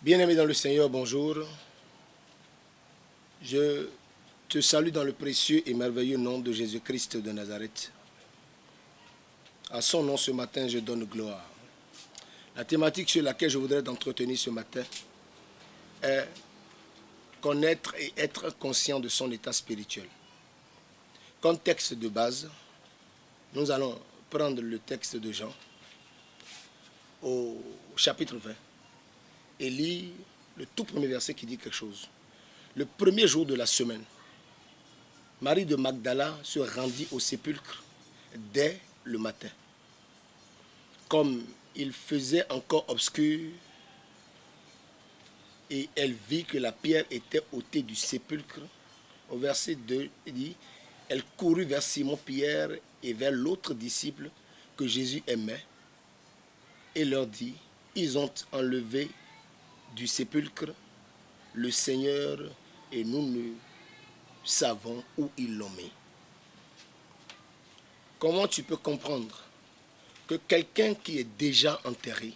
Bien-aimé dans le Seigneur, bonjour. Je te salue dans le précieux et merveilleux nom de Jésus-Christ de Nazareth. À son nom ce matin, je donne gloire. La thématique sur laquelle je voudrais t'entretenir ce matin est connaître et être conscient de son état spirituel. Contexte de base, nous allons prendre le texte de Jean au chapitre 20 et lire le tout premier verset qui dit quelque chose. Le premier jour de la semaine, Marie de Magdala se rendit au sépulcre dès le matin. Comme il faisait encore obscur, et elle vit que la pierre était ôtée du sépulcre. Au verset 2, il dit, elle courut vers Simon-Pierre et vers l'autre disciple que Jésus aimait et leur dit, ils ont enlevé du sépulcre le Seigneur et nous ne savons où ils l'ont mis. Comment tu peux comprendre que quelqu'un qui est déjà enterré,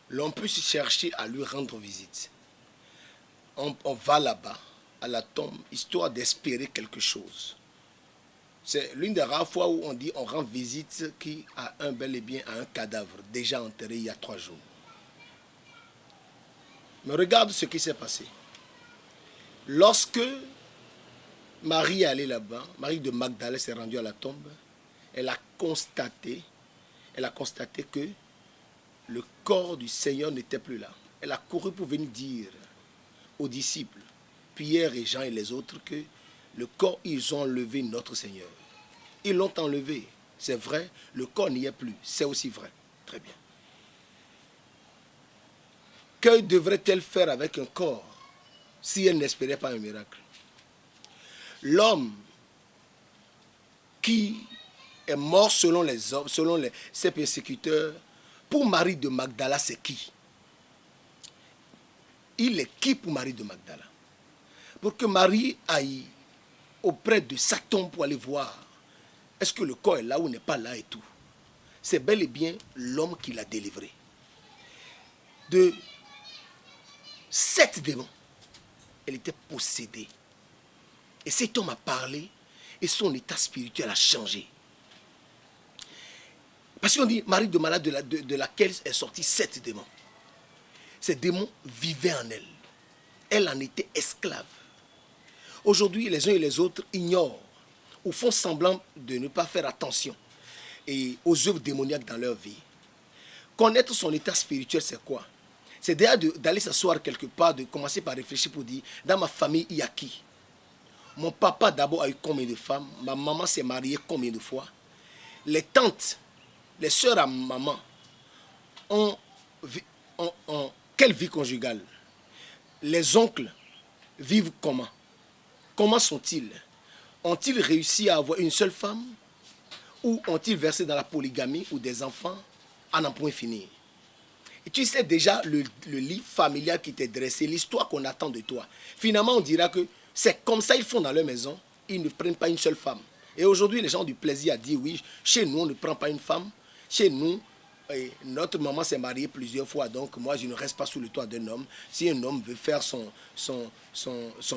l'on peut chercher à lui rendre visite? On va là-bas, à la tombe, histoire d'espérer quelque chose. C'est l'une des rares fois où on dit on rend visite qui a bel et bien à un cadavre déjà enterré il y a 3 jours. Mais regarde ce qui s'est passé. Lorsque Marie est allée là-bas, Marie de Magdala s'est rendue à la tombe, elle a constaté que le corps du Seigneur n'était plus là. Elle a couru pour venir dire aux disciples, Pierre et Jean et les autres, que le corps, ils ont enlevé notre Seigneur. Ils l'ont enlevé. C'est vrai, le corps n'y est plus. C'est aussi vrai. Très bien. Que devrait-elle faire avec un corps si elle n'espérait pas un miracle? L'homme qui est mort selon les hommes, ses persécuteurs, pour Marie de Magdala, c'est qui? Il est qui pour Marie de Magdala? Pour que Marie aille auprès de sa tombe pour aller voir est-ce que le corps est là ou n'est pas là et tout. C'est bel et bien l'homme qui l'a délivré de 7 démons. Elle était possédée. Et cet homme a parlé et son état spirituel a changé. Parce qu'on dit Marie de Malade de laquelle est sorti 7 démons. Ces démons vivaient en elle. Elle en était esclave. Aujourd'hui, les uns et les autres ignorent ou font semblant de ne pas faire attention aux œuvres démoniaques dans leur vie. Connaître son état spirituel, c'est quoi? C'est déjà d'aller s'asseoir quelque part, de commencer par réfléchir pour dire, dans ma famille, il y a qui? Mon papa d'abord a eu combien de femmes? Ma maman s'est mariée combien de fois? Les tantes, les sœurs à maman ont quelle vie conjugale? Les oncles vivent comment? Comment sont-ils? Ont-ils réussi à avoir une seule femme? Ou ont-ils versé dans la polygamie ou des enfants à n'en point finir? Et tu sais déjà le livre familial qui t'est dressé, l'histoire qu'on attend de toi. Finalement, on dira que c'est comme ça ils font dans leur maison. Ils ne prennent pas une seule femme. Et aujourd'hui, les gens ont du plaisir à dire, oui, chez nous, on ne prend pas une femme. Chez nous, notre maman s'est mariée plusieurs fois, donc moi, je ne reste pas sous le toit d'un homme. Si un homme veut faire son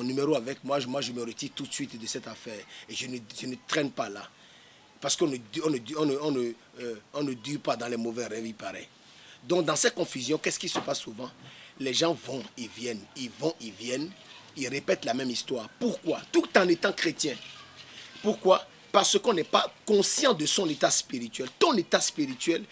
numéro avec moi, je me retire tout de suite de cette affaire. Et je ne traîne pas là. Parce qu'on ne dure pas dans les mauvais rêves, il paraît. Donc, dans ces confusions, qu'est-ce qui se passe souvent? Les gens vont et viennent, ils répètent la même histoire. Pourquoi? Tout en étant chrétien. Pourquoi? Parce qu'on n'est pas conscient de son état spirituel. Ton état spirituel,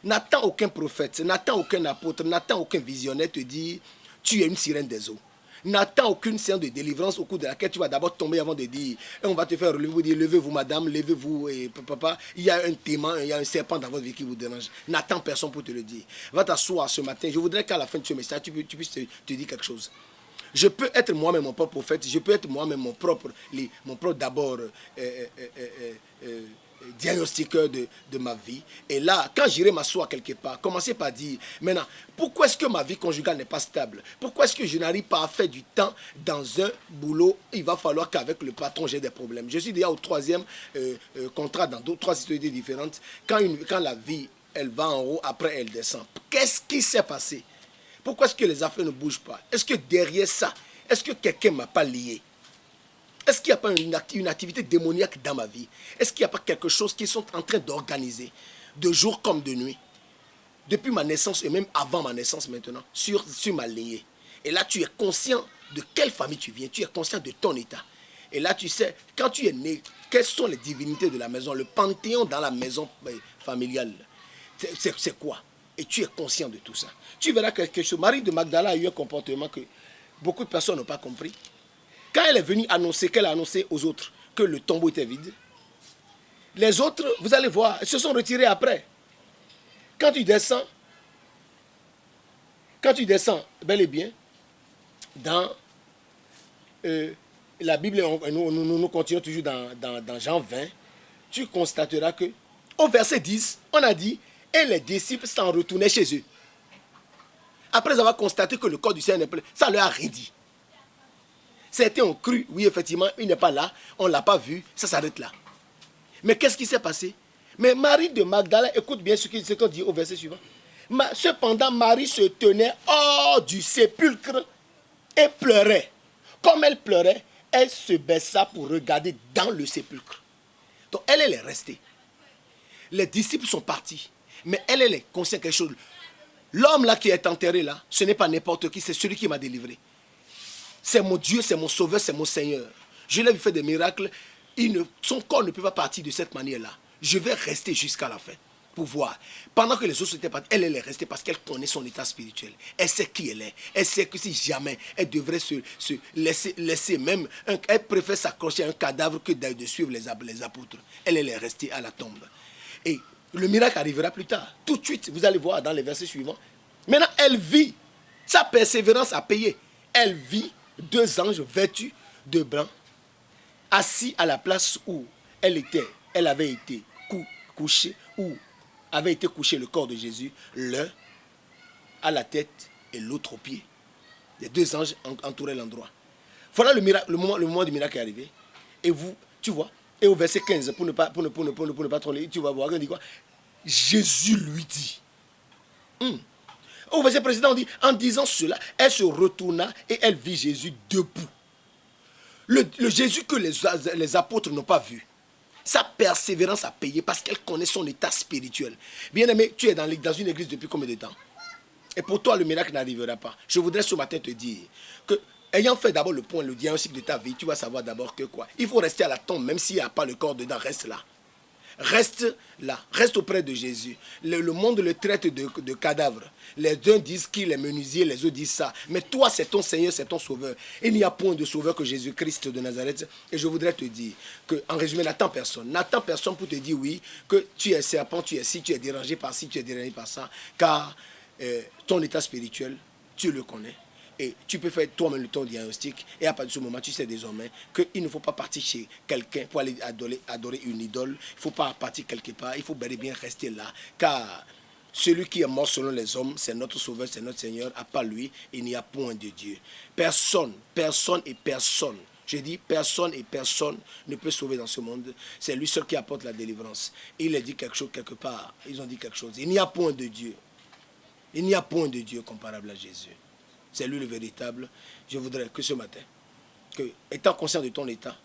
n'attends aucun prophète, n'attends aucun apôtre, n'attends aucun visionnaire te dire tu es une sirène des eaux. N'attends aucune séance de délivrance au cours de laquelle tu vas d'abord tomber avant de dire on va te faire relever, vous dire levez-vous madame, levez-vous et papa, il y a un témoin, il y a un serpent dans votre vie qui vous dérange. N'attends personne pour te le dire. Va t'asseoir ce matin. Je voudrais qu'à la fin de ce message, tu puisses te dire quelque chose. Je peux être moi-même mon propre prophète, je peux être moi-même mon propre d'abord diagnostiqueur de ma vie. Et là, quand j'irai m'asseoir quelque part, commencez par dire, maintenant, pourquoi est-ce que ma vie conjugale n'est pas stable? Pourquoi est-ce que je n'arrive pas à faire du temps dans un boulot? Il va falloir qu'avec le patron, j'ai des problèmes. Je suis déjà au 3e contrat dans 3 sociétés différentes. Quand la vie, elle va en haut, après elle descend. Qu'est-ce qui s'est passé? Pourquoi est-ce que les affaires ne bougent pas? Est-ce que derrière ça, est-ce que quelqu'un ne m'a pas lié? Est-ce qu'il n'y a pas une activité démoniaque dans ma vie? Est-ce qu'il n'y a pas quelque chose qu'ils sont en train d'organiser, de jour comme de nuit, depuis ma naissance et même avant ma naissance maintenant, sur ma lignée? Et là, tu es conscient de quelle famille tu viens, tu es conscient de ton état. Et là, tu sais, quand tu es né, quelles sont les divinités de la maison, le panthéon dans la maison familiale, c'est quoi? Et tu es conscient de tout ça. Tu verras quelque chose. Marie de Magdala a eu un comportement que beaucoup de personnes n'ont pas compris. Quand elle est venue annoncer, qu'elle a annoncé aux autres que le tombeau était vide, les autres, vous allez voir, se sont retirés après. Quand tu descends, bel et bien, dans la Bible, nous continuons toujours dans Jean 20, tu constateras que au verset 10, on a dit, et les disciples s'en retournaient chez eux. Après avoir constaté que le corps du Seigneur n'est plus, ça leur a rien dit. Certains ont cru, oui, effectivement, il n'est pas là, on ne l'a pas vu, ça s'arrête là. Mais qu'est-ce qui s'est passé? Mais Marie de Magdala, écoute bien ce qu'on dit au verset suivant. Cependant, Marie se tenait hors du sépulcre et pleurait. Comme elle pleurait, elle se baissa pour regarder dans le sépulcre. Donc, elle est restée. Les disciples sont partis. Mais elle est consciente de quelque chose. L'homme là qui est enterré là, ce n'est pas n'importe qui, c'est celui qui m'a délivré. C'est mon Dieu, c'est mon sauveur, c'est mon Seigneur. Je l'ai vu faire des miracles. Son corps ne peut pas partir de cette manière-là. Je vais rester jusqu'à la fin pour voir. Pendant que les autres étaient partis, elle est restée parce qu'elle connaît son état spirituel. Elle sait qui elle est. Elle sait que si jamais elle devrait se laisser même, elle préfère s'accrocher à un cadavre que de suivre les apôtres. Elle est restée à la tombe. Et le miracle arrivera plus tard. Tout de suite, vous allez voir dans les versets suivants. Maintenant, elle vit. Sa persévérance a payé. Elle vit 2 anges vêtus de blanc, assis à la place où elle avait été couchée, où avait été couché le corps de Jésus, l'un à la tête et l'autre au pied. Les 2 anges entouraient l'endroit. Voilà le moment du miracle est arrivé. Et vous, tu vois, et au verset 15, pour ne pas troller, tu vas voir, on dit quoi? Jésus lui dit. Au verset précédent, on dit, en disant cela, elle se retourna et elle vit Jésus debout. Le Jésus que les apôtres n'ont pas vu. Sa persévérance a payé parce qu'elle connaît son état spirituel. Bien-aimé, tu es dans une église depuis combien de temps? Et pour toi, le miracle n'arrivera pas. Je voudrais ce matin te dire que, ayant fait d'abord le point, le diagnostic de ta vie, tu vas savoir d'abord que quoi? Il faut rester à la tombe, même s'il n'y a pas le corps dedans, reste là. Reste là, reste auprès de Jésus. Le monde le traite de cadavre. Les uns disent qu'il est menuisier, les autres disent ça. Mais toi, c'est ton Seigneur, c'est ton Sauveur. Il n'y a point de Sauveur que Jésus-Christ de Nazareth. Et je voudrais te dire qu'en résumé, n'attends personne. N'attends personne pour te dire oui, que tu es serpent, tu es ci, tu es dérangé par ci, tu es dérangé par ça. Car ton état spirituel, tu le connais. Et tu peux faire toi-même ton diagnostic. Et à partir de ce moment, tu sais désormais qu'il ne faut pas partir chez quelqu'un pour aller adorer une idole. Il ne faut pas partir quelque part. Il faut bel et bien rester là. Car celui qui est mort selon les hommes, c'est notre Sauveur, c'est notre Seigneur. À part lui, il n'y a point de Dieu. Personne, je dis personne et personne ne peut sauver dans ce monde. C'est lui seul qui apporte la délivrance. Il a dit quelque chose quelque part. Ils ont dit quelque chose. Il n'y a point de Dieu. Il n'y a point de Dieu comparable à Jésus. C'est lui le véritable. Je voudrais que ce matin, étant conscient de ton état,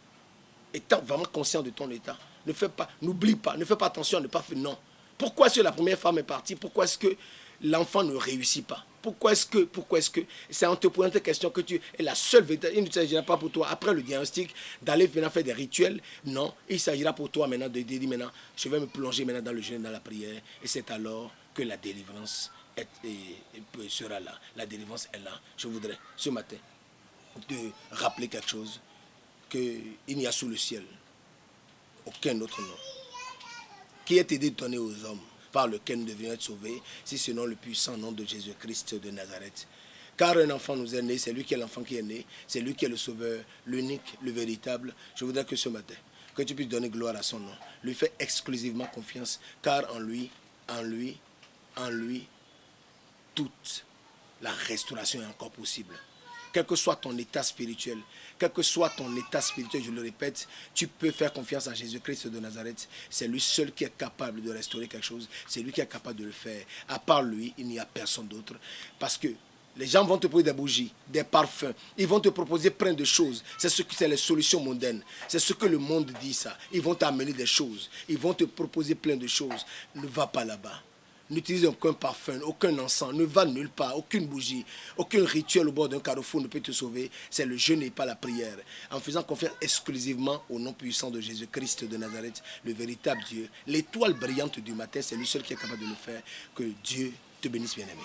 étant vraiment conscient de ton état, n'oublie pas, ne fais pas attention à ne pas faire non. Pourquoi est-ce que la première femme est partie? Pourquoi est-ce que l'enfant ne réussit pas? Pourquoi est-ce que c'est en te posant cette question que tu es la seule véritable? Il ne s'agira pas pour toi, après le diagnostic, d'aller maintenant faire des rituels. Non, il s'agira pour toi maintenant de dire maintenant, je vais me plonger maintenant dans le jeûne, dans la prière. Et c'est alors que la délivrance sera là. La délivrance est là. Je voudrais ce matin te rappeler quelque chose, qu'il n'y a sous le ciel aucun autre nom qui est aidé de donner aux hommes par lequel nous devions être sauvés, si ce n'est le puissant nom de Jésus-Christ de Nazareth. Car un enfant nous est né, c'est lui qui est l'enfant qui est né, c'est lui qui est le sauveur, l'unique, le véritable. Je voudrais que ce matin, que tu puisses donner gloire à son nom, lui fais exclusivement confiance, car en lui, toute la restauration est encore possible. Quel que soit ton état spirituel, je le répète, tu peux faire confiance à Jésus-Christ de Nazareth. C'est lui seul qui est capable de restaurer quelque chose. C'est lui qui est capable de le faire. À part lui, il n'y a personne d'autre. Parce que Les gens vont te proposer des bougies, des parfums. Ils vont te proposer plein de choses. C'est les solutions mondaines. C'est ce que le monde dit ça. Ils vont t'amener des choses. Ils vont te proposer plein de choses. Ne va pas là-bas. N'utilise aucun parfum, aucun encens. Ne va nulle part. Aucune bougie. Aucun rituel au bord d'un carrefour ne peut te sauver. C'est le jeûne et pas la prière. En faisant confiance exclusivement au nom puissant de Jésus-Christ de Nazareth, le véritable Dieu. L'étoile brillante du matin, c'est lui seul qui est capable de le faire. Que Dieu te bénisse, bien-aimé.